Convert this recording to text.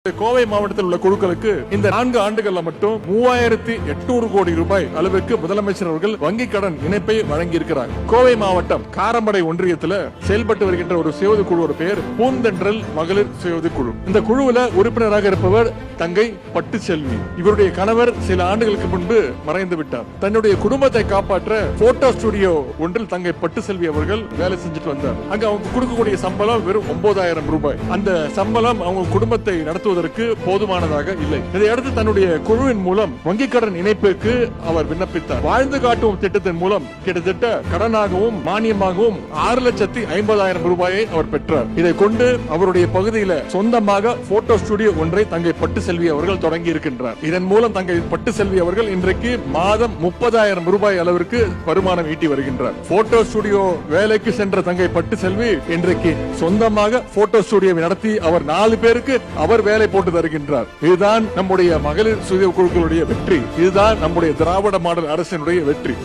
கோவை மாவட்டத்தில் உள்ள குழுக்களுக்கு இந்த 4 ஆண்டுகள்ல மட்டும் 3800 கோடி ரூபாய் அளவுக்கு முதலமைச்சர் அவர்கள் வங்கி கடன் இணைப்பை வழங்கியிருக்கிறார். கோவை மாவட்டம் காரமடை ஒன்றியத்தில் செயல்பட்டு வருகின்ற ஒரு சுயஉதவி குழுவோட பெயர் பூந்தென்றல் மகளிர் சுயஉதவி குழு. இந்த குழுவில் உறுப்பினராக இருப்பவர் தங்கை பட்டுச்செல்வி. இவருடைய கணவர் சில ஆண்டுகளுக்கு முன்பு மறைந்து விட்டார். தன்னுடைய குடும்பத்தை காப்பாற்ற போட்டோ ஸ்டுடியோ ஒன்றில் தங்கை பட்டுச்செல்வி அவர்கள் வேலை செஞ்சுட்டு வந்தார். அங்க அவங்க கொடுக்கக்கூடிய சம்பளம் வெறும் 9000 ரூபாய். அந்த சம்பளம் அவங்க குடும்பத்தை நடத்துவதற்கு போதுமானதாக இல்லை. இதையடுத்து தன்னுடைய குழுவின் மூலம் வங்கி கடன் இணைப்புக்கு அவர் விண்ணப்பித்தார். வாழ்ந்து காட்டும் திட்டத்தின் மூலம் கிட்டத்தட்ட கடனாகவும் மானியமாகவும் 6,50,000 ரூபாயை அவர் பெற்றார். இதை கொண்டு அவருடைய பகுதியில் சொந்தமாக போட்டோ ஸ்டுடியோ ஒன்றை தங்கை பட்டுச்செல்வி அவர்கள் தொடங்கி இருக்கின்றார். இதன் மூலம் தங்கை பட்டுச்செல்வி அவர்கள் இன்றைக்கு மாதம் 30,000 ரூபாய் அளவிற்கு வருமானம் ஈட்டி வருகின்றார். போட்டோ ஸ்டுடியோ வேலைக்கு சென்ற தங்கை பட்டுச்செல்வி இன்றைக்கு சொந்தமாக போட்டோ ஸ்டுடியோவை நடத்தி அவர் 4 பேருக்கு அவர் வேலை போட்டு தருகின்றார். இதுதான் நம்முடைய மகளிர் சுய குழுக்களுடைய வெற்றி. இதுதான் நம்முடைய திராவிட மாடல் அரசினுடைய வெற்றி.